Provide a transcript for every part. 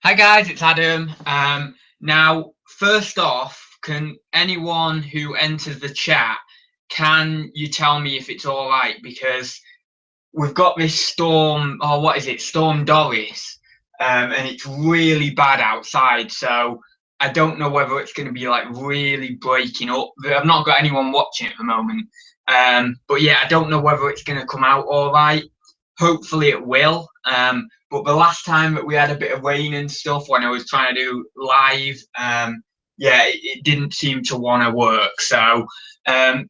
Hi guys, it's Adam. Now, first off, can anyone who enters the chat, can you tell me if it's all right? Because we've got this storm, or what is it, Storm Doris, and it's really bad outside. So I don't know whether it's going to be like really breaking up. I've not got anyone watching at the moment, but yeah, I don't know whether it's going to come out all right. Hopefully it will. But the last time that we had a bit of rain and stuff when I was trying to do live, yeah, it didn't seem to want to work. So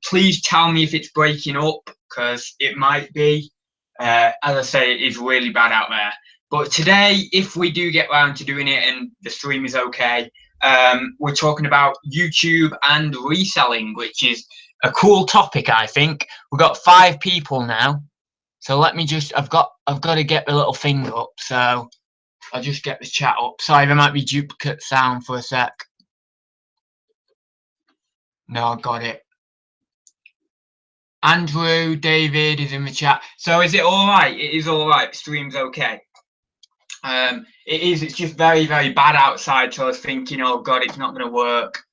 please tell me if it's breaking up, because it might be. As I say, it is really bad out there. But today, if we do get round to doing it and the stream is okay, we're talking about YouTube and reselling, which is a cool topic, I think. We've got 5 people now. So let me just, I've got to get the little thing up, so I'll just get the chat up. Sorry, there might be duplicate sound for a sec. No, I got it. Andrew, David is in the chat. So is it all right? It is all right. The stream's okay. It is. It's just very, very bad outside. So I was thinking, oh God, it's not going to work.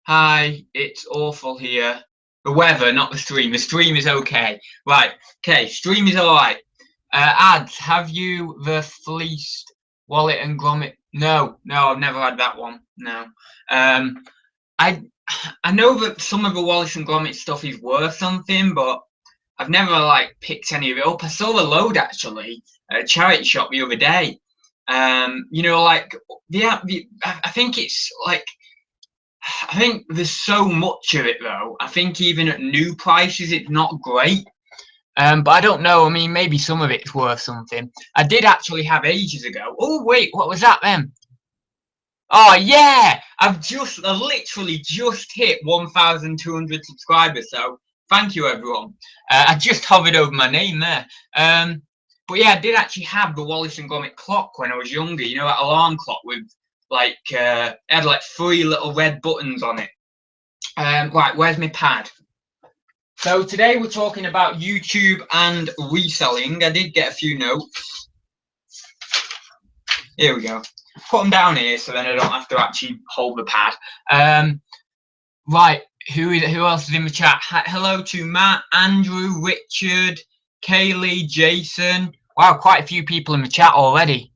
Hi, it's awful here. The weather, not the stream. The stream is okay. Right. Okay. Stream is all right. Ads. Have you the fleeced wallet and grommet? No, I've never had that one. No. I know that some of the Wallace and Gromit stuff is worth something, but I've never like picked any of it up. I saw a load actually at a charity shop the other day. You know, like I think it's like, I think there's so much of it though. I think even at new prices, it's not great. But I don't know. I mean, maybe some of it's worth something. I did actually have ages ago. Oh wait, what was that then? Oh yeah, I literally just hit 1,200 subscribers. So thank you everyone. I just hovered over my name there. But yeah, I did actually have the Wallace and Gromit clock when I was younger. You know, that alarm clock with like it had like 3 little red buttons on it. Right, where's my pad? So today we're talking about YouTube and reselling. I did get a few notes. Here we go. Put them down here so then I don't have to actually hold the pad. Right, who else is in the chat? Hello to Matt, Andrew, Richard, Kaylee, Jason. Wow, quite a few people in the chat already.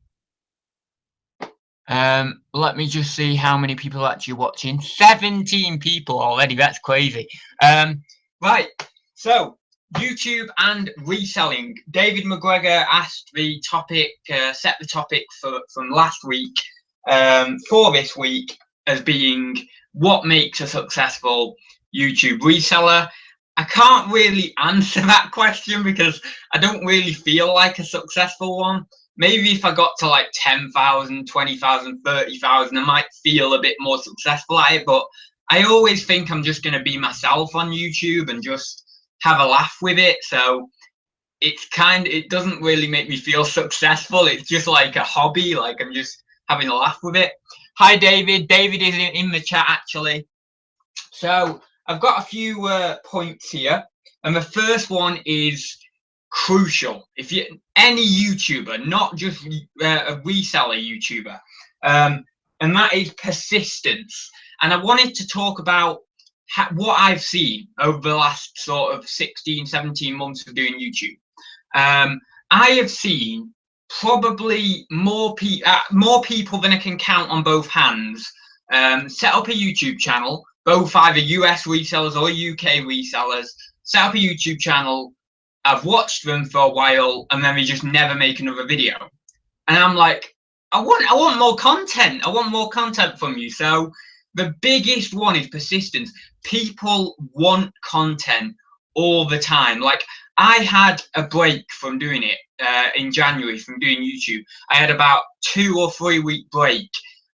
Let me just see how many people are actually watching. 17 people already. That's crazy. Right, so YouTube and reselling. David McGregor asked the topic, set the topic from last week for this week as being what makes a successful YouTube reseller. I can't really answer that question because I don't really feel like a successful one. Maybe if I got to like 10,000, 20,000, 30,000, I might feel a bit more successful at it. But I always think I'm just going to be myself on YouTube and just have a laugh with it. So it doesn't really make me feel successful. It's just like a hobby. Like I'm just having a laugh with it. Hi, David. David is in the chat actually. So I've got a few points here. And the first one is crucial. If you any YouTuber, not just a reseller YouTuber, and that is persistence. And I wanted to talk about what I've seen over the last sort of 16, 17 months of doing YouTube. I have seen probably more people than I can count on both hands set up a YouTube channel, both either US resellers or UK resellers, set up a YouTube channel. I've watched them for a while and then they just never make another video. And I'm like, I want more content. I want more content from you. So the biggest one is persistence. People want content all the time. Like I had a break from doing it in January from doing YouTube. I had about 2 or 3 week break,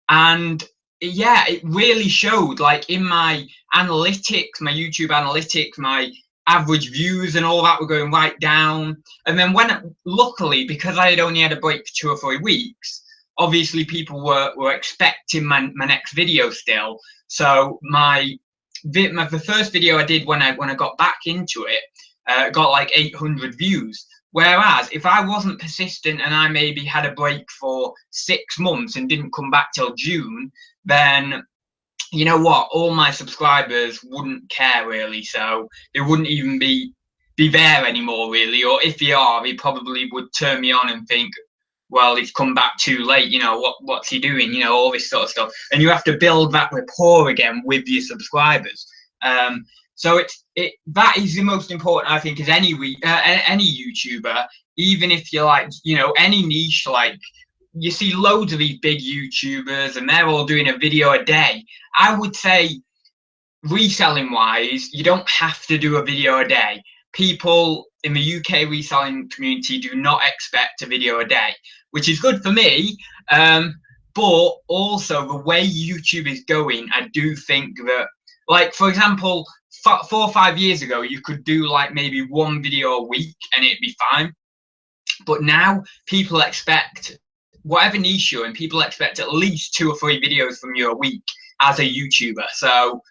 and yeah, it really showed like in my analytics, my YouTube analytics, my average views and all that were going right down. And then luckily, because I had only had a break for 2 or 3 weeks, obviously people were expecting my next video still. So the first video I did when I got back into it got like 800 views. Whereas if I wasn't persistent and I maybe had a break for 6 months and didn't come back till June, then you know what, all my subscribers wouldn't care really, so they wouldn't even be there anymore really, or if they are, he probably would turn me on and think, well, he's come back too late, you know, what's he doing, you know, all this sort of stuff. And you have to build that rapport again with your subscribers. So that is the most important, I think, as any YouTuber, even if you're like, you know, any niche, like you see loads of these big YouTubers and they're all doing a video a day. I would say reselling wise, you don't have to do a video a day. People in the UK reselling community do not expect a video a day, which is good for me. But also the way YouTube is going, I do think that, like, for example, 4 or 5 years ago, you could do like maybe 1 video a week and it'd be fine. But now people expect, whatever niche you're in, people expect at least 2 or 3 videos from you a week as a YouTuber. So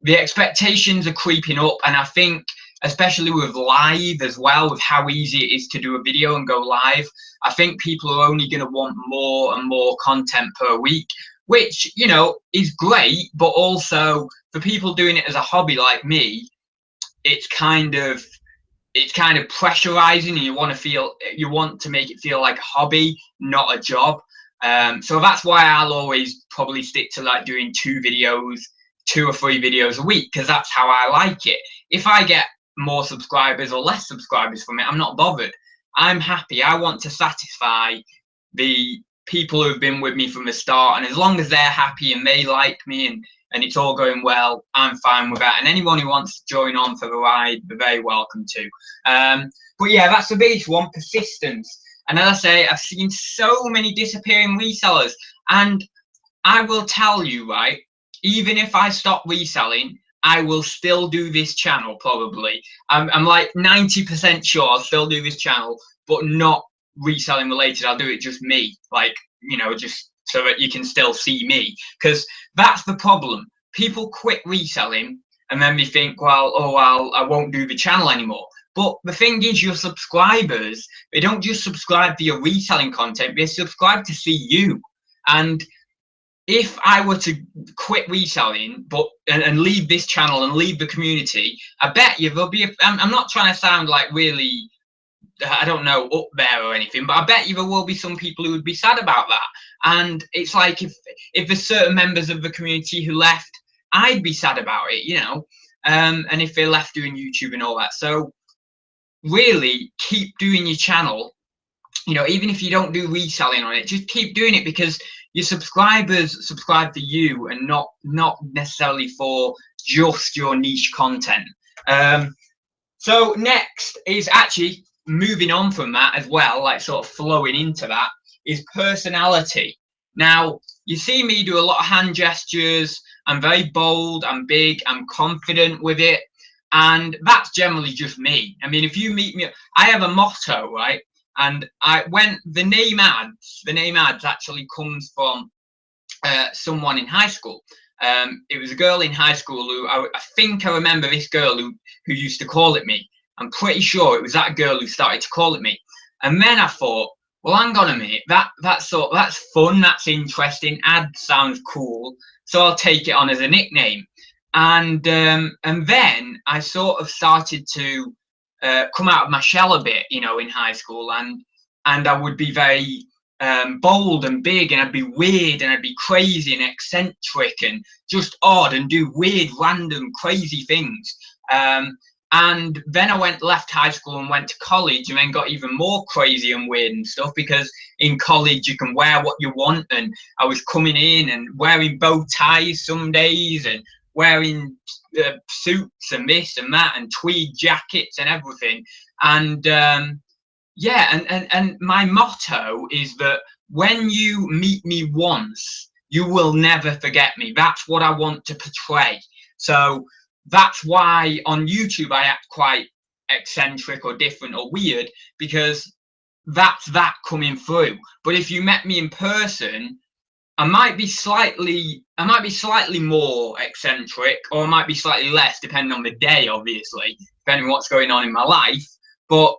the expectations are creeping up, and I think especially with live as well, with how easy it is to do a video and go live, I think people are only going to want more and more content per week, which, you know, is great, but also for people doing it as a hobby like me, it's kind of pressurizing, and you want to make it feel like a hobby, not a job. So that's why I'll always probably stick to like doing 2 or 3 videos a week, because that's how I like it. If I get more subscribers or less subscribers from it, I'm not bothered. I'm happy. I want to satisfy the people who've been with me from the start, and as long as they're happy and they like me and it's all going well, I'm fine with that. And anyone who wants to join on for the ride, they're very welcome to. But yeah, that's the biggest one, persistence. And as I say, I've seen so many disappearing resellers, and I will tell you, right, even if I stop reselling, I will still do this channel probably. I'm like 90% sure I'll still do this channel, but not reselling related. I'll do it just me, like, you know, just so that you can still see me, because that's the problem. People quit reselling and then they think, well, oh, I won't do the channel anymore. But the thing is, your subscribers, they don't just subscribe to your reselling content, they subscribe to see you. And if I were to quit reselling and leave this channel and leave the community, I bet you there'll be I'm not trying to sound like really, I don't know, up there or anything, but I bet you there will be some people who would be sad about that. And it's like, if there's certain members of the community who left, I'd be sad about it, you know, and if they left doing YouTube and all that. So really keep doing your channel, you know, even if you don't do reselling on it, just keep doing it, because your subscribers subscribe to you and not necessarily for just your niche content. So next is actually moving on from that as well, like sort of flowing into that, is personality. Now, you see me do a lot of hand gestures. I'm very bold, I'm big, I'm confident with it. And that's generally just me. I mean, if you meet me, I have a motto, right? And when the name ads actually comes from someone in high school. It was a girl in high school who I think I remember this girl who used to call it me. I'm pretty sure it was that girl who started to call it me. And then I thought, well, hang on a minute, that's fun, that's interesting, ad sounds cool, so I'll take it on as a nickname. And then I sort of started to come out of my shell a bit, you know, in high school, and I would be very bold and big, and I'd be weird, and I'd be crazy and eccentric and just odd and do weird, random, crazy things. And then I left high school and went to college, and then got even more crazy and weird and stuff, because in college you can wear what you want, and I was coming in and wearing bow ties some days and wearing suits and this and that and tweed jackets and everything. And yeah, and my motto is that when you meet me once, you will never forget me. That's what I want to portray. So that's why on YouTube I act quite eccentric or different or weird, because that's that coming through. But if you met me in person, I might be slightly more eccentric, or I might be slightly less, depending on the day, obviously, depending on what's going on in my life. But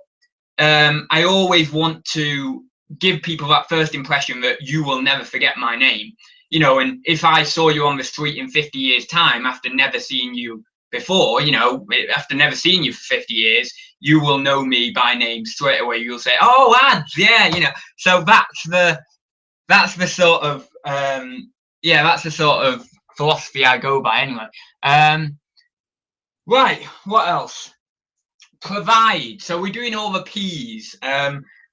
I always want to give people that first impression that you will never forget my name. You know, and if I saw you on the street in 50 years' time after never seeing you before, you know, after never seeing you for 50 years, you will know me by name straight away. You'll say, "Oh, ads, yeah," you know. So that's the sort of yeah, that's the sort of philosophy I go by anyway. Right, what else? Provide. So we're doing all the P's.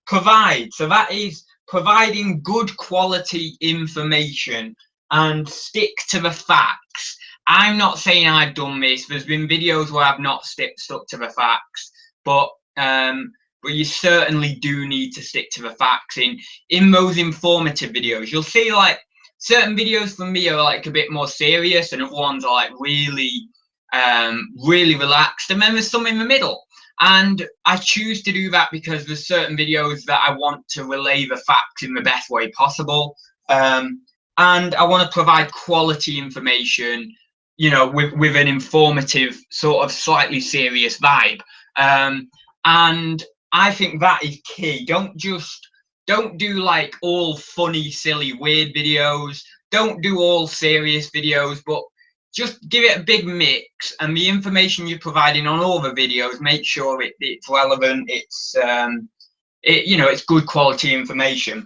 Provide. So that is providing good quality information and stick to the facts. I'm not saying I've done this. There's been videos where I've not stuck to the facts, but you certainly do need to stick to the facts in those informative videos. You'll see like certain videos from me are like a bit more serious, and other ones are like really really relaxed, and then there's some in the middle. And I choose to do that because there's certain videos that I want to relay the facts in the best way possible, and I want to provide quality information, you know, with an informative sort of slightly serious vibe, and I think that is key. Don't do like all funny, silly, weird videos. Don't do all serious videos, but just give it a big mix, and the information you're providing on all the videos, make sure it's relevant, it's you know, it's good quality information.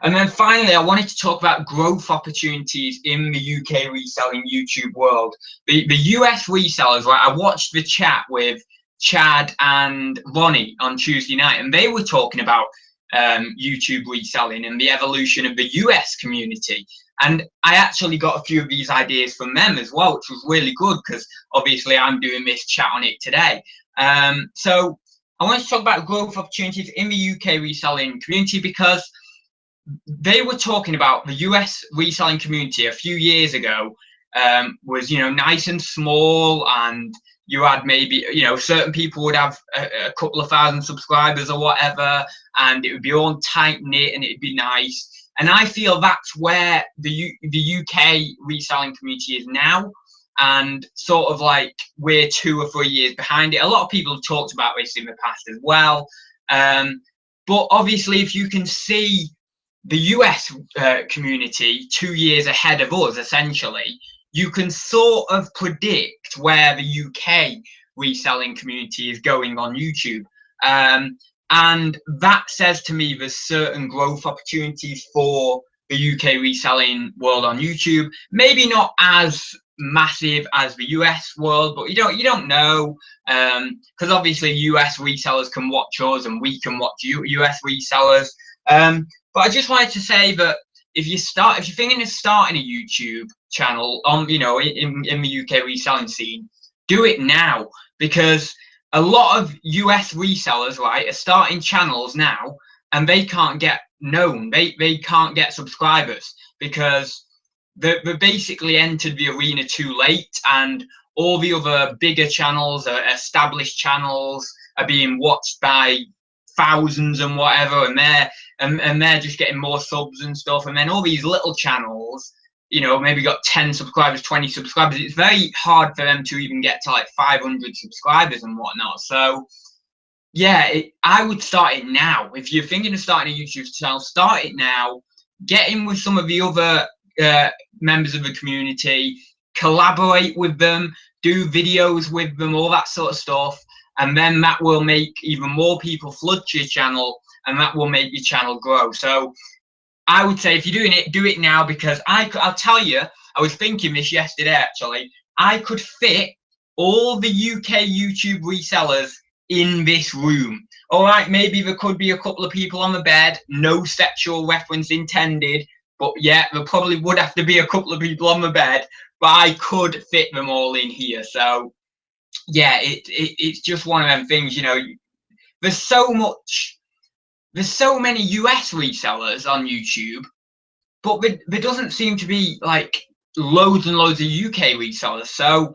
And then finally, I wanted to talk about growth opportunities in the UK reselling YouTube world. The US resellers, right? I watched the chat with Chad and Ronnie on Tuesday night, and they were talking about YouTube reselling and the evolution of the US community. And I actually got a few of these ideas from them as well, which was really good because obviously I'm doing this chat on it today. So I want to talk about growth opportunities in the UK reselling community because they were talking about the US reselling community a few years ago was, you know, nice and small, and you had maybe, you know, certain people would have a couple of thousand subscribers or whatever, and it would be all tight knit and it'd be nice. And I feel that's where the UK reselling community is now, and sort of like we're 2 or 3 years behind it. A lot of people have talked about this in the past as well, but obviously if you can see the US community 2 years ahead of us, essentially, you can sort of predict where the UK reselling community is going on YouTube. And that says to me there's certain growth opportunities for the UK reselling world on YouTube. Maybe not as massive as the US world, but you don't know, because obviously US resellers can watch us and we can watch US resellers. But I just wanted to say that if you're thinking of starting a YouTube channel on, you know, in the UK reselling scene, do it now, because a lot of US resellers, right, are starting channels now and they can't get known. They can't get subscribers because they basically entered the arena too late, and all the other bigger channels, established channels, are being watched by thousands and whatever, and they're just getting more subs and stuff. And then all these little channels, you know, maybe got 10 subscribers, 20 subscribers. It's very hard for them to even get to like 500 subscribers and whatnot. So yeah, I would start it now. If you're thinking of starting a YouTube channel, start it now. Get in with some of the other members of the community, collaborate with them, do videos with them, all that sort of stuff. And then that will make even more people flood to your channel, and that will make your channel grow. So I would say if you're doing it, do it now, because I'll tell you, I was thinking this yesterday actually, I could fit all the UK YouTube resellers in this room. All right, maybe there could be a couple of people on the bed, no sexual reference intended, but yeah, there probably would have to be a couple of people on the bed, but I could fit them all in here. So yeah, it's just one of them things, you know. There's so many US resellers on YouTube, but there doesn't seem to be like loads and loads of UK resellers. So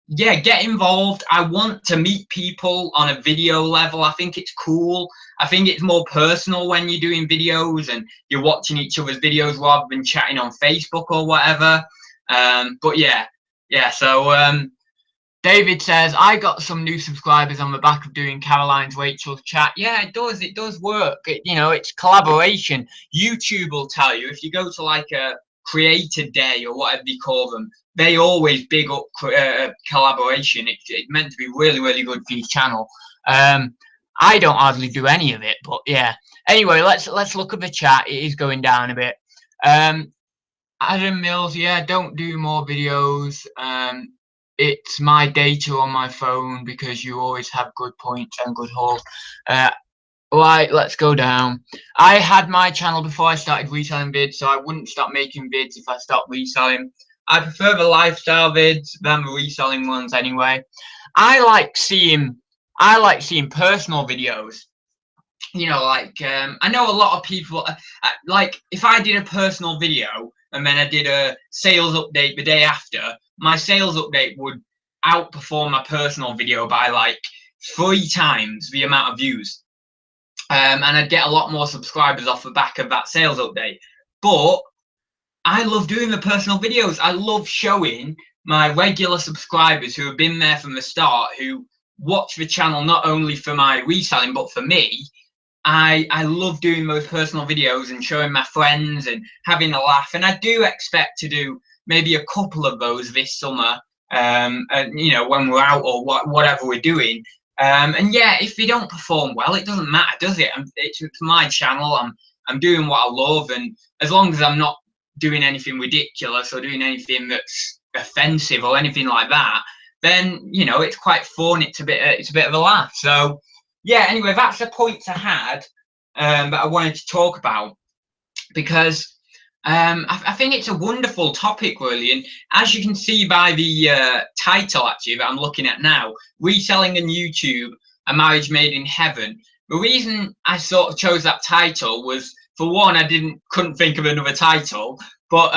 yeah, get involved. I want to meet people on a video level. I think it's cool. I think it's more personal when you're doing videos and you're watching each other's videos rather than chatting on Facebook or whatever. But yeah. So David says, I got some new subscribers on the back of doing Caroline's Rachel's chat. Yeah, it does work. You know, it's collaboration. YouTube will tell you, if you go to like a creator day or whatever they call them, they always big up collaboration. It's meant to be really, really good for your channel. I don't hardly do any of it, but yeah. Anyway, let's look at the chat. It is going down a bit. Adam Mills, yeah, don't do more videos. It's my data on my phone because you always have good points and good hauls. Right, let's go down. I had my channel before I started reselling vids, so I wouldn't stop making vids if I stopped reselling. I prefer the lifestyle vids than the reselling ones anyway. I like seeing personal videos. You know, like I know a lot of people like if I did a personal video and then I did a sales update the day after, my sales update would outperform my personal video by like 3 times the amount of views. And I'd get a lot more subscribers off the back of that sales update. But I love doing the personal videos. I love showing my regular subscribers who have been there from the start, who watch the channel not only for my reselling but for me. I love doing those personal videos and showing my friends and having a laugh. And I do expect to do maybe a couple of those this summer, you know, when we're out or whatever we're doing. And yeah, if they don't perform well, it doesn't matter, does it? It's my channel. I'm doing what I love, and as long as I'm not doing anything ridiculous or doing anything that's offensive or anything like that, then you know it's quite fun. It's a bit of a laugh. So yeah. Anyway, that's the points I had that I wanted to talk about because I think it's a wonderful topic, really. And as you can see by the title, actually, that I'm looking at now, Reselling and YouTube, A Marriage Made in Heaven. The reason I sort of chose that title was, for one, I couldn't think of another title, but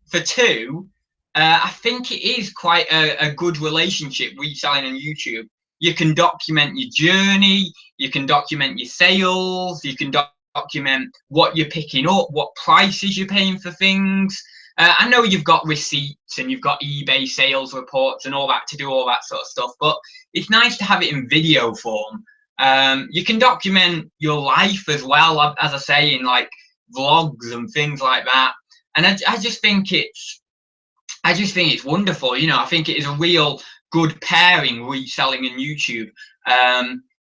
for two, I think it is quite a good relationship, reselling and YouTube. You can document your journey, you can document your sales, you can document what you're picking up, what prices you're paying for things. I know you've got receipts and you've got eBay sales reports and all that to do all that sort of stuff, but it's nice to have it in video form. You can document your life as well, as I say, in like vlogs and things like that. And I just think it's wonderful. You know, I think it is a real good pairing, reselling and YouTube.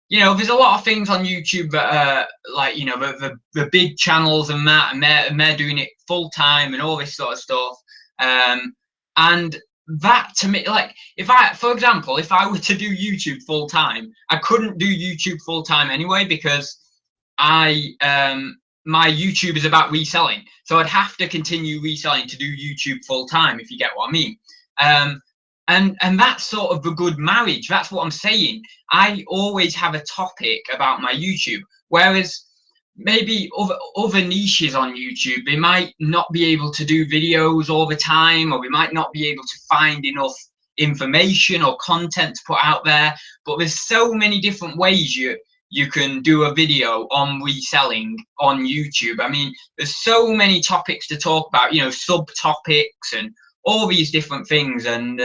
You know, there's a lot of things on YouTube that are like, you know, the big channels and that, and they're doing it full time and all this sort of stuff. And that to me, like, for example, if I were to do YouTube full time, I couldn't do YouTube full time anyway because my YouTube is about reselling, so I'd have to continue reselling to do YouTube full time, if you get what I mean. And that's sort of a good marriage. That's what I'm saying. I always have a topic about my YouTube, whereas maybe other niches on YouTube, they might not be able to do videos all the time, or we might not be able to find enough information or content to put out there. But there's so many different ways you can do a video on reselling on YouTube. I mean, there's so many topics to talk about, you know, subtopics and all these different things. And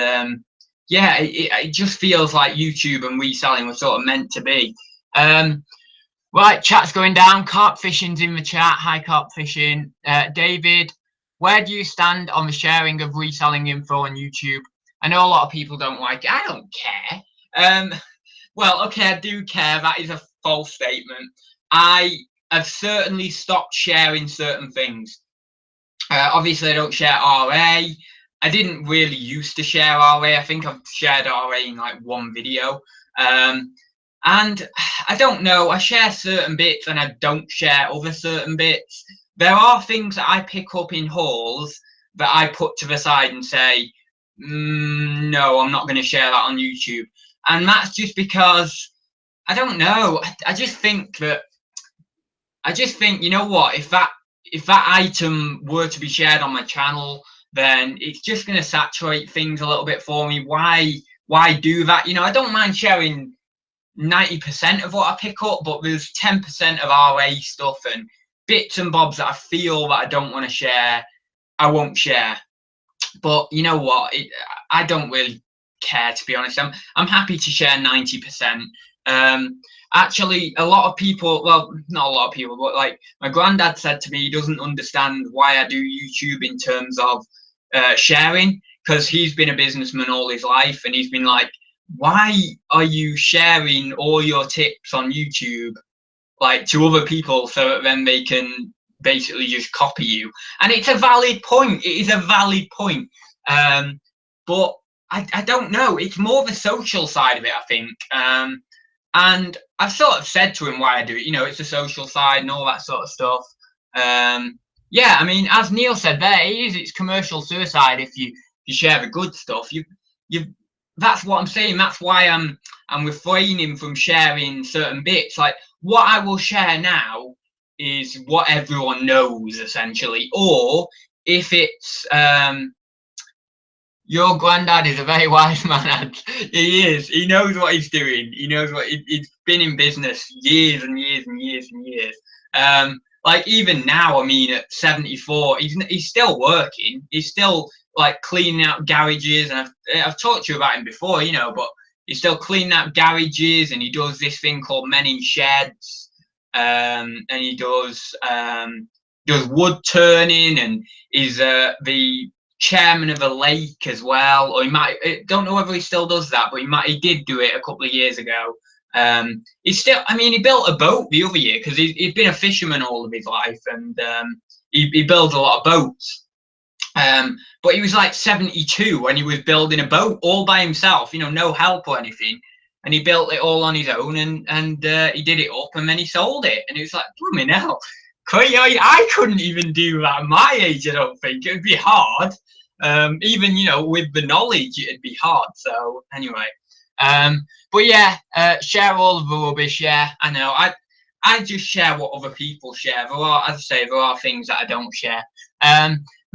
yeah, it just feels like YouTube and reselling were sort of meant to be. Right, chat's going down. Carp fishing's in the chat. Hi, carp fishing. David, where do you stand on the sharing of reselling info on YouTube? I know a lot of people don't like it. I don't care. Well, okay, I do care. That is a false statement. I have certainly stopped sharing certain things. Obviously, I don't share RA. I didn't really used to share RA. I think I've shared RA in like one video. And I don't know, I share certain bits and I don't share other certain bits. There are things that I pick up in hauls that I put to the side and say, no, I'm not going to share that on YouTube. And that's just because, I don't know, I just think, you know what, if that item were to be shared on my channel, then it's just going to saturate things a little bit for me. Why do that? You know, I don't mind sharing 90% of what I pick up, but there's 10% of RA stuff and bits and bobs that I feel that I don't want to share, I won't share. But you know what, I don't really care, to be honest. I'm happy to share 90%. Actually, a lot of people, well, not a lot of people, but like my granddad said to me, he doesn't understand why I do YouTube in terms of sharing, because he's been a businessman all his life, and he's been like, why are you sharing all your tips on YouTube like to other people so that then they can basically just copy you? And it's a valid point. It is a valid point. But I don't know. It's more the social side of it, I think. And I've sort of said to him why I do it. You know, it's the social side and all that sort of stuff. Yeah, I mean, as Neil said there, it's commercial suicide if you share the good stuff. That's what I'm saying. That's why I'm refraining from sharing certain bits. Like, what I will share now is what everyone knows, essentially. Or if it's your granddad is a very wise man. He is. He knows what he's doing. He knows what he's been in business years and years and years and years. Like even now, I mean, at 74, he's still working. He's still like cleaning out garages, and I've talked to you about him before, you know. But he's still cleaning out garages, and he does this thing called Men in Sheds, and he does wood turning, and is the chairman of a lake as well. Or I don't know whether he still does that, but he did do it a couple of years ago. He's still, I mean, he built a boat the other year because he's been a fisherman all of his life, and he builds a lot of boats. But he was like 72 when he was building a boat all by himself, you know, no help or anything. And he built it all on his own, and he did it up, and then he sold it. And it was like, blooming hell, I couldn't even do that at my age. I don't think it would be hard. Even, you know, with the knowledge, it'd be hard. So anyway, but yeah, share all of the rubbish. Yeah, I know. I just share what other people share. There are, as I say, there are things that I don't share.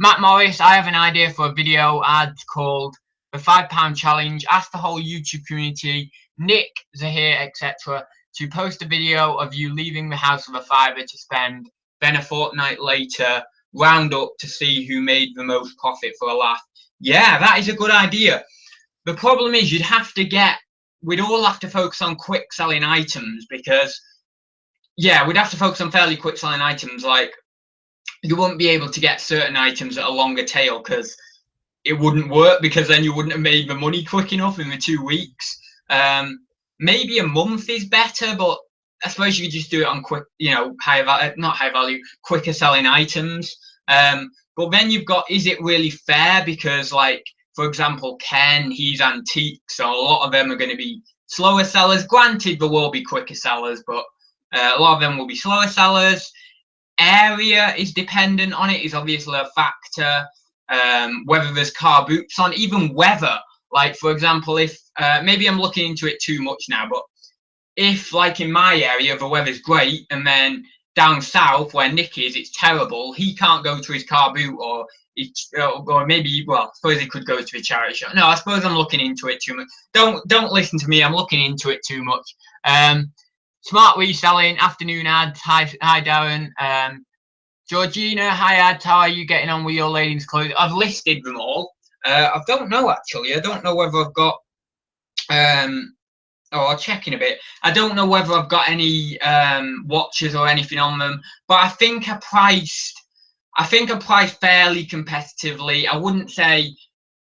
Matt Morris, I have an idea for a video ad called the £5 Challenge. Ask the whole YouTube community, Nick, Zahir, etc., to post a video of you leaving the house with a fiver to spend. Then a fortnight later, round up to see who made the most profit for a laugh. Yeah, that is a good idea. The problem is we'd all have to focus on quick selling items, because yeah, we'd have to focus on fairly quick selling items. Like, you wouldn't be able to get certain items at a longer tail because it wouldn't work, because then you wouldn't have made the money quick enough in the 2 weeks. Maybe a month is better, but I suppose you could just do it on quick, you know, not high value, quicker selling items. But then you've got, is it really fair? Because like, for example, Ken, he's antique, so a lot of them are going to be slower sellers. Granted, there will be quicker sellers, but a lot of them will be slower sellers. Area is dependent on it, is obviously a factor. Whether there's car boots on, even weather. Like, for example, if maybe I'm looking into it too much now, but if like in my area the weather's great, and then down south where Nick is, it's terrible, he can't go to his car boot, or maybe, well, I suppose he could go to a charity shop. No, I suppose I'm looking into it too much. Don't listen to me. I'm looking into it too much. Smart reselling, afternoon ads. Hi Darren. Georgina, hi ads. How are you getting on with your ladies' clothes? I've listed them all. I don't know actually. I don't know whether I've got. I'll check in a bit. I don't know whether I've got any watches or anything on them, but I think I priced fairly competitively. I wouldn't say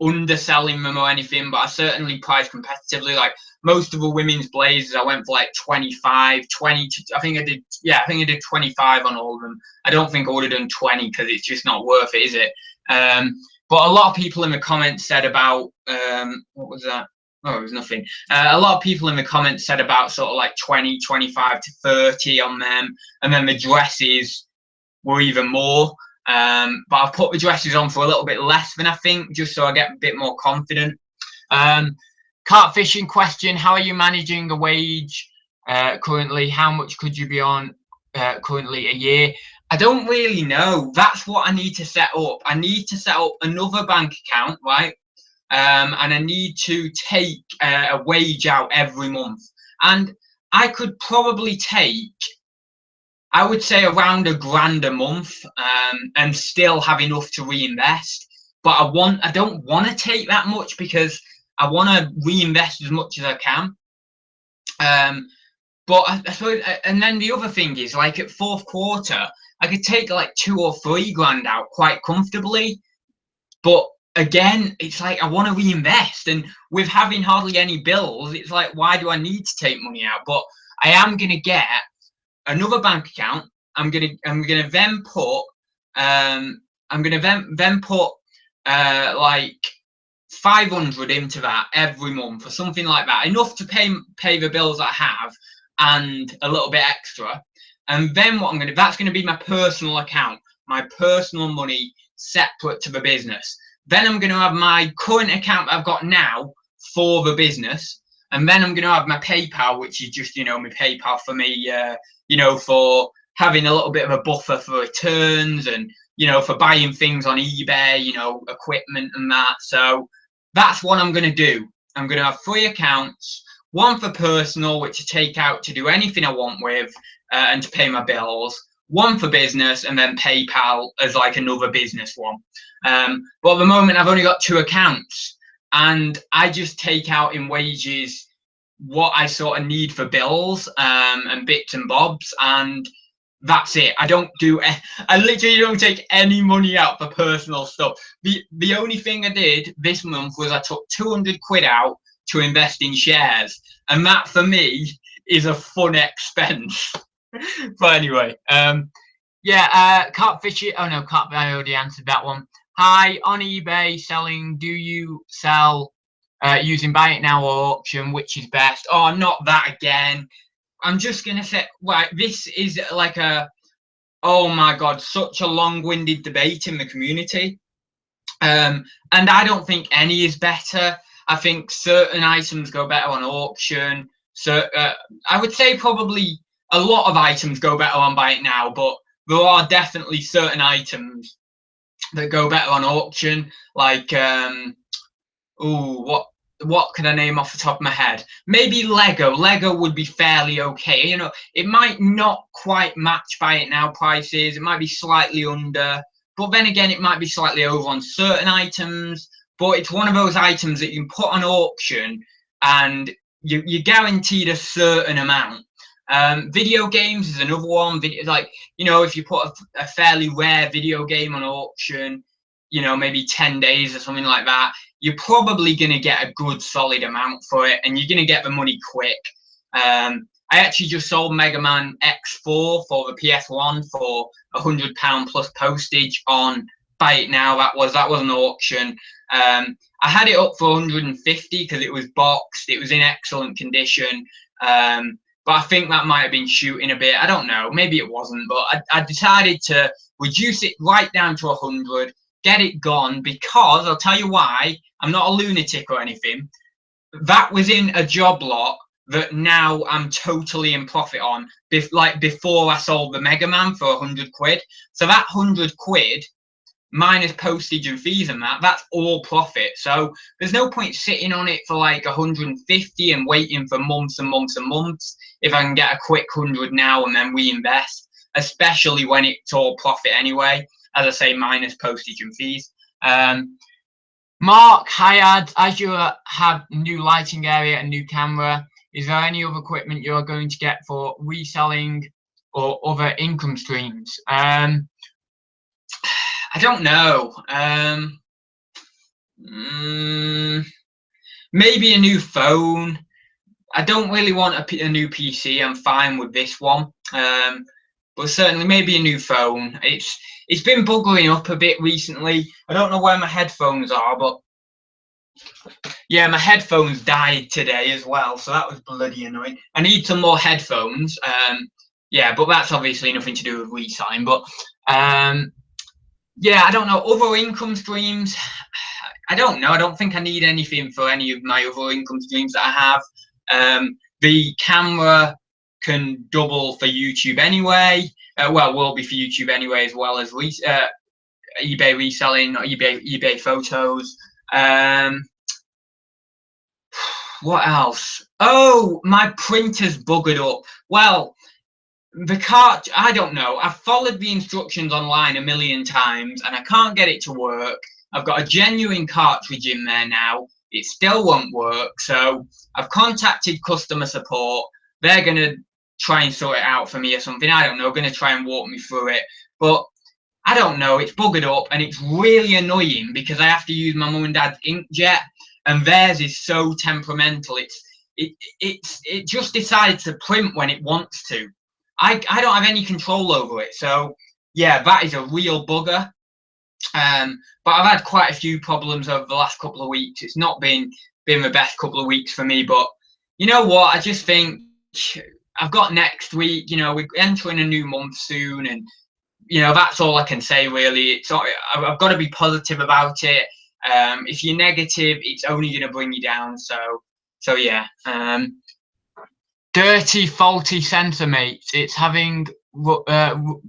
underselling them or anything, but I certainly priced competitively. Like most of the women's blazers, I went for like 25, 20. I think I did 25 on all of them. I don't think I would have done 20 because it's just not worth it, is it? But a lot of people in the comments said about what was that? Oh, it was nothing. A lot of people in the comments said about sort of like 20, 25 to 30 on them, and then the dresses were even more. But I've put the dresses on for a little bit less than I think, just so I get a bit more confident. Carp fishing question: how are you managing a wage currently? How much could you be on currently a year? I don't really know. That's what I need to set up. I need to set up another bank account, right? And I need to take a wage out every month. And I could probably take, I would say, around £1,000 a month, and still have enough to reinvest. But I don't want to take that much, because I want to reinvest as much as I can. But I suppose, and then the other thing is, like, at fourth quarter, I could take like 2 or 3 grand out quite comfortably. But again, it's like I want to reinvest, and with having hardly any bills, it's like, why do I need to take money out? But I am gonna get another bank account. I'm gonna then put like 500 into that every month or something like that, enough to pay the bills I have and a little bit extra. And then what that's going to be my personal account, my personal money separate to the business. Then I'm going to have my current account that I've got now for the business, and then I'm going to have my PayPal, which is just, my PayPal for me, for having a little bit of a buffer for returns and, for buying things on eBay, equipment and that. So that's what I'm going to do. I'm going to have 3 accounts, one for personal, which I take out to do anything I want with and to pay my bills, one for business, and then PayPal as like another business one. But at the moment, I've only got 2 accounts, and I just take out in wages what I sort of need for bills and bits and bobs, and that's it. I literally don't take any money out for personal stuff. The only thing I did this month was I took 200 quid out to invest in shares, and that for me is a fun expense. But anyway, Cartfish. Oh no, Cartfish. I already answered that one. Hi, on eBay selling. Do you sell using buy it now or auction? Which is best? Oh, not that again. I'm just gonna say, right, this is like oh my god, such a long-winded debate in the community, and I don't think any is better. I think certain items go better on auction. So I would say probably a lot of items go better on buy it now, but there are definitely certain items that go better on auction. Like what can I name off the top of my head? Maybe Lego. Lego would be fairly okay. It might not quite match buy it now prices. It might be slightly under, but then again, it might be slightly over on certain items. But it's one of those items that you can put on auction, and you're guaranteed a certain amount. Video games is another one. If you put a fairly rare video game on auction, maybe 10 days or something like that, you're probably going to get a good solid amount for it, and you're going to get the money quick. I actually just sold Mega Man X4 for the PS1 for £100 plus postage on buy it now. That was an auction. I had it up for 150 because it was boxed. It was in excellent condition. But I think that might have been shooting a bit. I don't know. Maybe it wasn't. But I decided to reduce it right down to 100, get it gone, because I'll tell you why. I'm not a lunatic or anything. That was in a job lot that now I'm totally in profit on. Before I sold the Mega Man for 100 quid. So that 100 quid minus postage and fees and that's all profit. So there's no point sitting on it for like 150 and waiting for months and months and months if I can get a quick 100 now and then reinvest, especially when it's all profit anyway, as I say, minus postage and fees. Mark, hi, as you have new lighting area and new camera, is there any other equipment you're going to get for reselling or other income streams? I don't know. Maybe a new phone. I don't really want a new PC. I'm fine with this one. But certainly maybe a new phone. It's been buggering up a bit recently. I don't know where my headphones are, but yeah, my headphones died today as well, so that was bloody annoying. I need some more headphones. Yeah, but that's obviously nothing to do with reselling. But yeah, I don't know. Other income streams, I don't know. I don't think I need anything for any of my other income streams that I have. The camera can double for YouTube anyway. Will be for YouTube anyway, as well as eBay reselling, or eBay photos. What else? Oh, my printer's buggered up. Well, the cart, I don't know. I've followed the instructions online a million times and I can't get it to work. I've got a genuine cartridge in there now, it still won't work. So I've contacted customer support. They're going to try and sort it out for me or something. I don't know, going to try and walk me through it. But I don't know, it's buggered up, and it's really annoying because I have to use my mum and dad's inkjet, and theirs is so temperamental. It just decides to print when it wants to. I don't have any control over it. So yeah, that is a real bugger. But I've had quite a few problems over the last couple of weeks. It's not been the best couple of weeks for me, but you know what? I just think I've got next week. You know, we're entering a new month soon, and you know that's all I can say really. It's I've got to be positive about it. If you're negative, it's only going to bring you down. So yeah. Dirty, faulty sensor, mate. It's having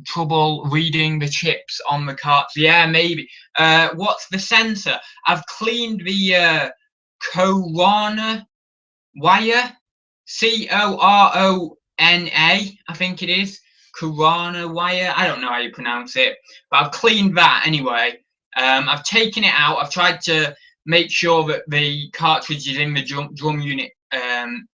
trouble reading the chips on the cards. Yeah, maybe. What's the sensor? I've cleaned the Corona wire. Corona, I think it is. Corona wire. I don't know how you pronounce it, but I've cleaned that anyway. I've taken it out. I've tried to make sure that the cartridge is in the drum unit,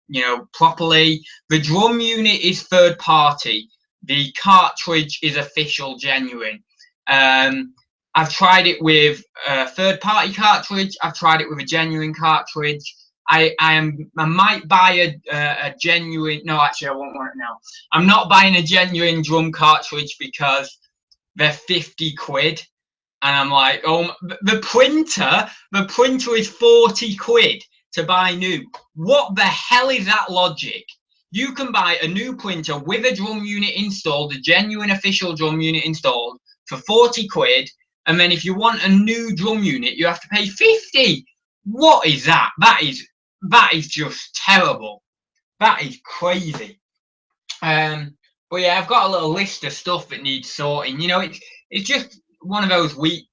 you know, properly. The drum unit is third party. The cartridge is official, genuine. I've tried it with a third party cartridge. I've tried it with a genuine cartridge. I might buy a genuine. No, actually, I won't want it now. I'm not buying a genuine drum cartridge because they're 50 quid. And I'm like, oh, the printer is 40 quid to buy new. What the hell is that logic? You can buy a new printer with a drum unit installed, a genuine official drum unit installed for 40 quid. And then if you want a new drum unit, you have to pay 50. What is that? That is just terrible. That is crazy. But yeah, I've got a little list of stuff that needs sorting. You know, it's just one of those weeks,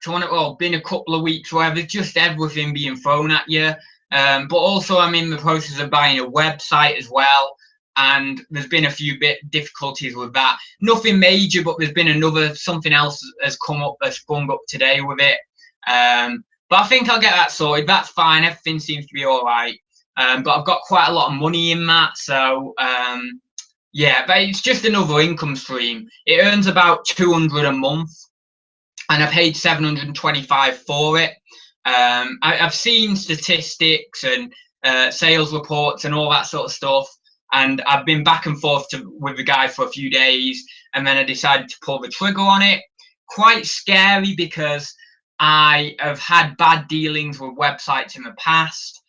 been a couple of weeks where there's just everything being thrown at you. But also I'm in the process of buying a website as well, and there's been a few difficulties with that. Nothing major, but there's been something else has sprung up today with it. But I think I'll get that sorted. That's fine. Everything seems to be all right. But I've got quite a lot of money in that, so yeah, but it's just another income stream. It earns about 200 a month, and I paid 725 for it. I've seen statistics and sales reports and all that sort of stuff, and I've been back and forth with the guy for a few days, and then I decided to pull the trigger on it. Quite scary because I have had bad dealings with websites in the past.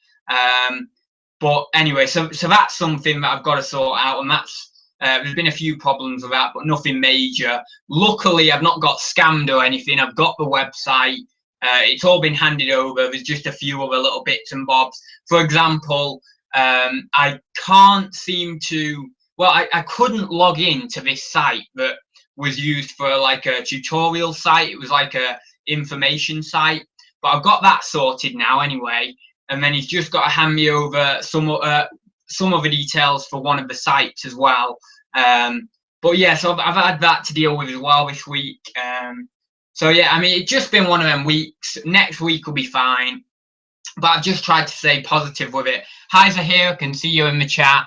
But anyway, so that's something that I've got to sort out, and that's there's been a few problems with that, but nothing major. Luckily, I've not got scammed or anything. I've got the website. It's all been handed over. There's just a few other little bits and bobs. For example, I can't seem to. Well, I couldn't log in to this site that was used for like a tutorial site. It was like a information site, but I've got that sorted now anyway. And then he's just got to hand me over some of the details for one of the sites as well. But yeah, so I've had that to deal with as well this week. So yeah, I mean, it's just been one of them weeks. Next week will be fine. But I've just tried to stay positive with it. Hi's are here. I can see you in the chat.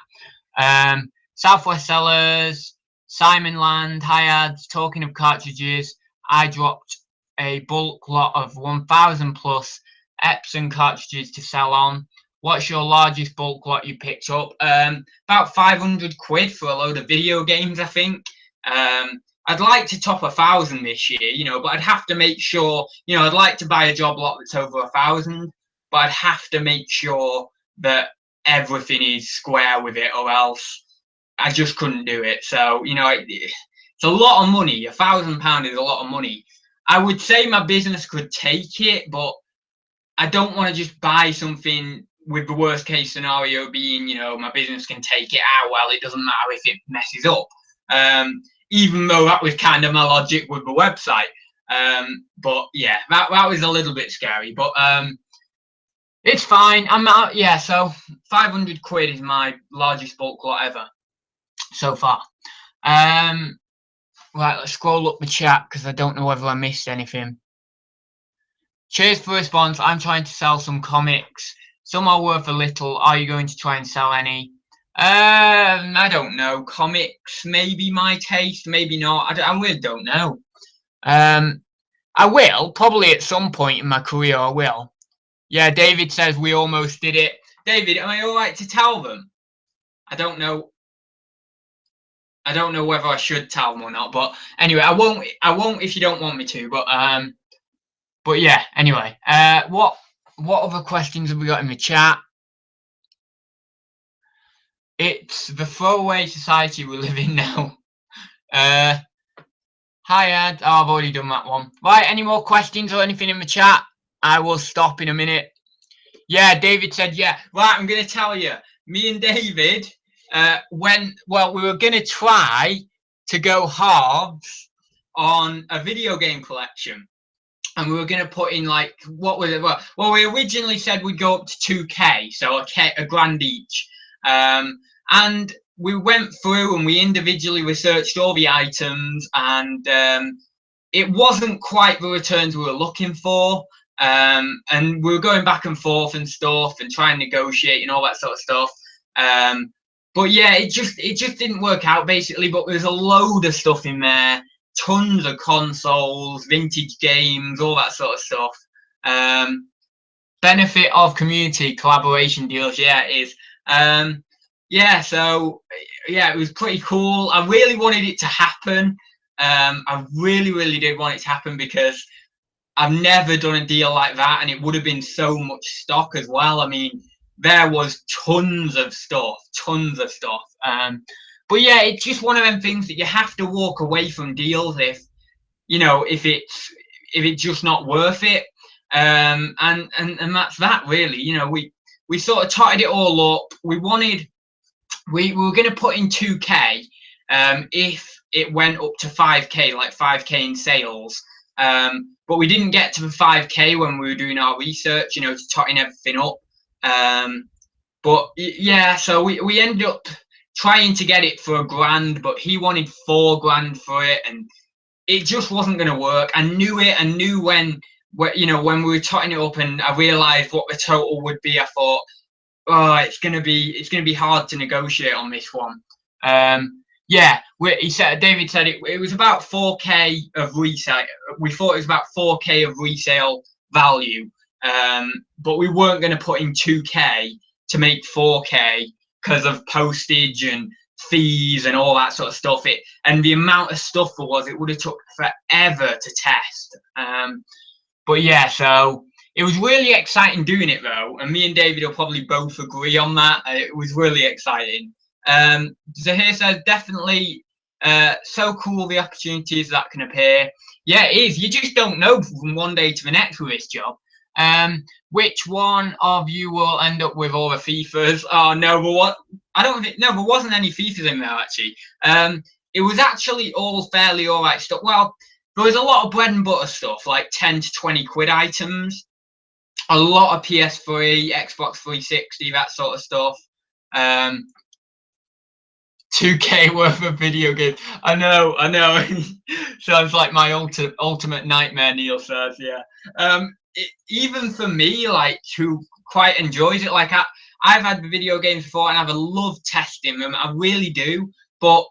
Southwest Sellers, Simon Land, hi ads. Talking of cartridges, I dropped a bulk lot of 1,000 plus Epson cartridges to sell on. What's your largest bulk lot you picked up? About 500 quid for a load of video games, I think. I'd like to top 1,000 this year, you know, but I'd have to make sure, you know, I'd like to buy a job lot that's over 1,000, but I'd have to make sure that everything is square with it, or else I just couldn't do it. So, you know, it's a lot of money. £1,000 is a lot of money. I would say my business could take it, but I don't want to just buy something with the worst case scenario being, you know, my business can take it out. Well, it doesn't matter if it messes up. Even though that was kind of my logic with the website. But yeah, that was a little bit scary, but it's fine. I'm out. Yeah, so 500 quid is my largest bulk lot ever so far. Right, let's scroll up the chat because I don't know whether I missed anything. Cheers for the response. I'm trying to sell some comics Some are worth a little. Are you going to try and sell any? I don't know. Comics, maybe my taste, maybe not. I really don't know. I will, probably at some point in my career, I will. Yeah, David says we almost did it. David, am I all right to tell them? I don't know. I don't know whether I should tell them or not, but anyway, I won't if you don't want me to, but yeah, anyway. What other questions have we got in the chat? It's the throwaway society we live in now. Hi Ed. Oh, I've already done that one. Right, any more questions or anything in the chat? I will stop in a minute. Yeah, David said yeah. Right, I'm gonna tell you. Me and David, we were gonna try to go halves on a video game collection. And we were going to put in like, what was it? Well, we originally said we'd go up to 2K, so a grand each. And we went through and we individually researched all the items, and it wasn't quite the returns we were looking for. And we were going back and forth and stuff and trying to negotiate and all that sort of stuff. But yeah, it just didn't work out basically. But there's a load of stuff in there. Tons of consoles, vintage games, all that sort of stuff. Benefit of community collaboration deals, yeah, it is. Yeah, so yeah, it was pretty cool. I really wanted it to happen. I really did want it to happen because I've never done a deal like that, and it would have been so much stock as well. I mean, there was tons of stuff. But yeah, it's just one of them things that you have to walk away from deals if it's just not worth it. And that's that really. We sort of totted it all up. We were going to put in 2K if it went up to 5K, like 5K in sales. But we didn't get to the 5K when we were doing our research, to totting everything up. But yeah, so we ended up trying to get it for $1,000, but he wanted $4,000 for it, and it just wasn't going to work. I knew it. I knew when we were totting it up, and I realised what the total would be. I thought, oh, it's gonna be hard to negotiate on this one. Yeah, David said it was about 4K of resale. We thought it was about 4K of resale value, but we weren't going to put in 2K to make 4K because of postage and fees and all that sort of stuff. And the amount of stuff there was, it would have took forever to test. But yeah, so it was really exciting doing it though, and me and David will probably both agree on that. It was really exciting. Zahir says definitely so cool the opportunities that can appear. Yeah, it is. You just don't know from one day to the next with this job. Which one of you will end up with all the FIFAs? Oh no, but what? I don't think no, there wasn't any FIFAs in there actually. It was actually all fairly alright stuff. Well, there was a lot of bread and butter stuff, like 10 to 20 quid items. A lot of PS3, Xbox 360, that sort of stuff. 2K worth of video games. I know. Sounds like my ultimate nightmare, Neil says, yeah. Even for me, like, who quite enjoys it, like, I've had the video games before and I've loved testing them. I really do. But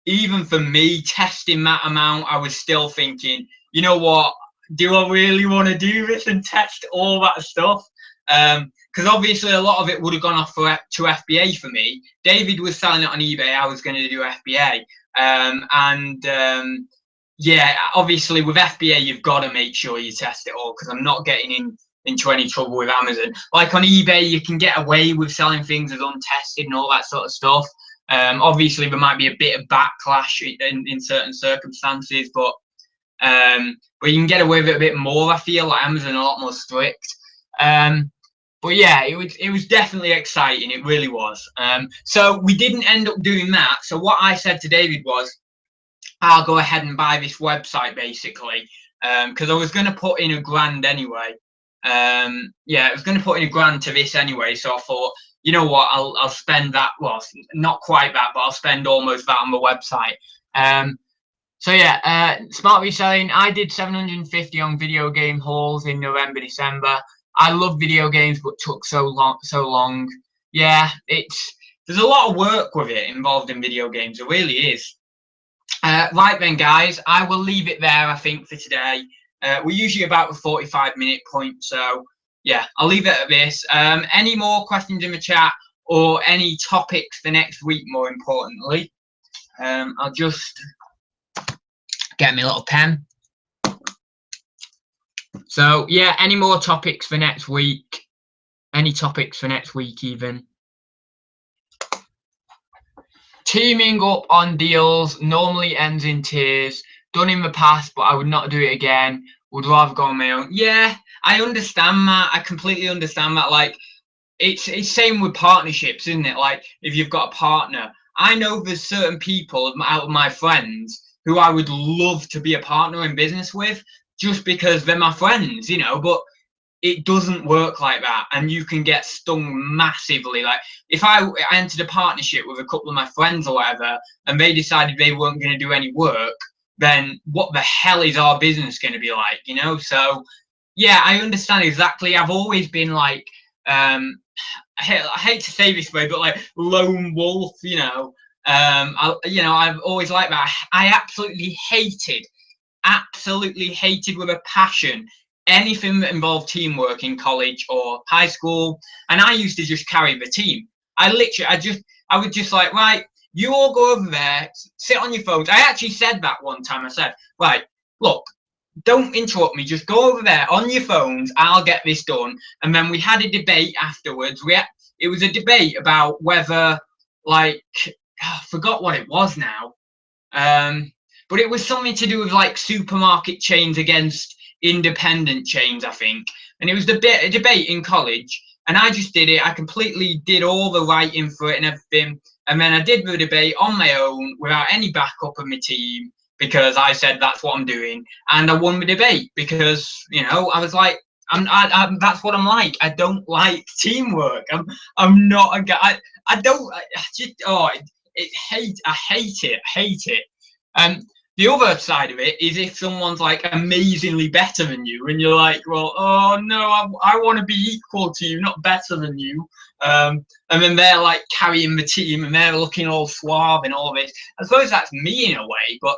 even for me, testing that amount, I was still thinking, you know what? Do I really want to do this and test all that stuff? Because obviously a lot of it would have gone off to FBA for me. David was selling it on eBay. I was going to do FBA. Yeah, obviously with FBA, you've got to make sure you test it all because I'm not getting into any trouble with Amazon. Like on eBay, you can get away with selling things as untested and all that sort of stuff. Obviously, there might be a bit of backlash in certain circumstances, but you can get away with it a bit more. I feel like Amazon are a lot more strict. But yeah, it was definitely exciting. It really was. So we didn't end up doing that. So what I said to David was, I'll go ahead and buy this website basically, because I was going to put in $1,000 anyway. Yeah, I was going to put in $1,000 to this anyway. So I thought, you know what, I'll spend that. Well, not quite that, but I'll spend almost that on the website. So yeah, smart reselling. I did 750 on video game hauls in November, December. I love video games, but took so long. Yeah, there's a lot of work with it involved in video games. It really is. Right then, guys, I will leave it there, I think, for today. We're usually about the 45-minute point, so yeah, I'll leave it at this. Any more questions in the chat or any topics for next week, more importantly? I'll just get me a little pen. So, yeah, any more topics for next week? Any topics for next week, even? Teaming up on deals normally ends in tears. Done in the past, but I would not do it again. Would rather go on my own. Yeah, I understand that. I completely understand that. Like, it's same with partnerships, isn't it? Like, if you've got a partner, I know there's certain people out of my friends who I would love to be a partner in business with, just because they're my friends, you know. But it doesn't work like that, and you can get stung massively. Like, if I entered a partnership with a couple of my friends or whatever, and they decided they weren't going to do any work, then what the hell is our business going to be like, you know? So yeah, I understand exactly. I've always been like, I hate to say this way, but like lone wolf, you know. I've always liked that. I absolutely hated with a passion anything that involved teamwork in college or high school, and I used to just carry the team. I would just like, right, you all go over there, sit on your phones. I actually said that one time. I said, right, look, don't interrupt me, just go over there on your phones, I'll get this done. And then we had a debate afterwards. It was a debate about whether, like, I forgot what it was now, but it was something to do with like supermarket chains against independent chains, I think. And it was a debate in college, and I just did it. I completely did all the writing for it and everything, and then I did the debate on my own without any backup of my team, because I said that's what I'm doing, and I won the debate because, you know, I was like, that's what I'm like. I don't like teamwork. I'm not a guy. I just I hate it. The other side of it is if someone's like amazingly better than you, and you're like, well, oh no, I want to be equal to you, not better than you. And then they're like carrying the team, and they're looking all suave and all this. I suppose that's me in a way, but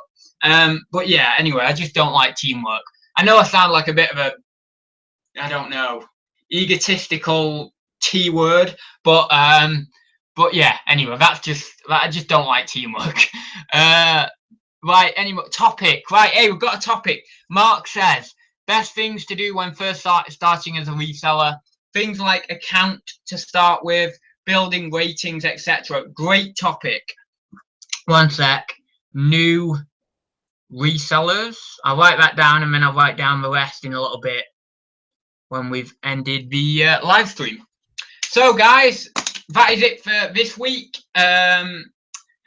yeah. Anyway, I just don't like teamwork. I know I sound like a bit of a, I don't know, egotistical T word, but yeah. Anyway, I just don't like teamwork. Right, any more topic? Right, hey, we've got a topic. Mark says, best things to do when first starting as a reseller. Things like account to start with, building ratings, etc. Great topic. One sec. New resellers. I'll write that down, and then I'll write down the rest in a little bit when we've ended the live stream. So, guys, that is it for this week.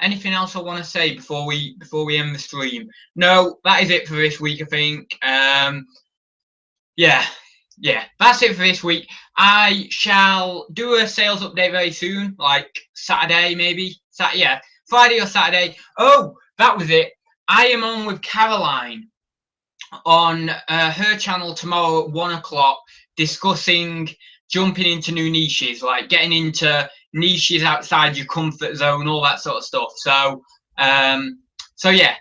Anything else I want to say before we end the stream? No, that is it for this week, I think. Yeah, that's it for this week. I shall do a sales update very soon, like Saturday maybe. Friday or Saturday. Oh, that was it. I am on with Caroline on her channel tomorrow at 1 o'clock, discussing jumping into new niches, like getting into niches outside your comfort zone, all that sort of stuff. So yeah,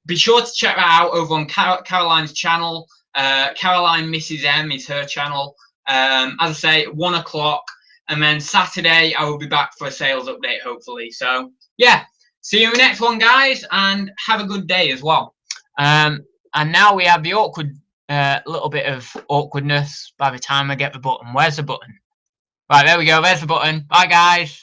be sure to check that out over on Caroline's channel. Caroline Mrs. M is her channel. As I say, 1 o'clock, and then Saturday I will be back for a sales update, hopefully. So yeah, see you in the next one, guys, and have a good day as well. And now we have the awkward little bit of awkwardness by the time I get the button. Where's the button? Right, there we go. There's the button. Bye, guys.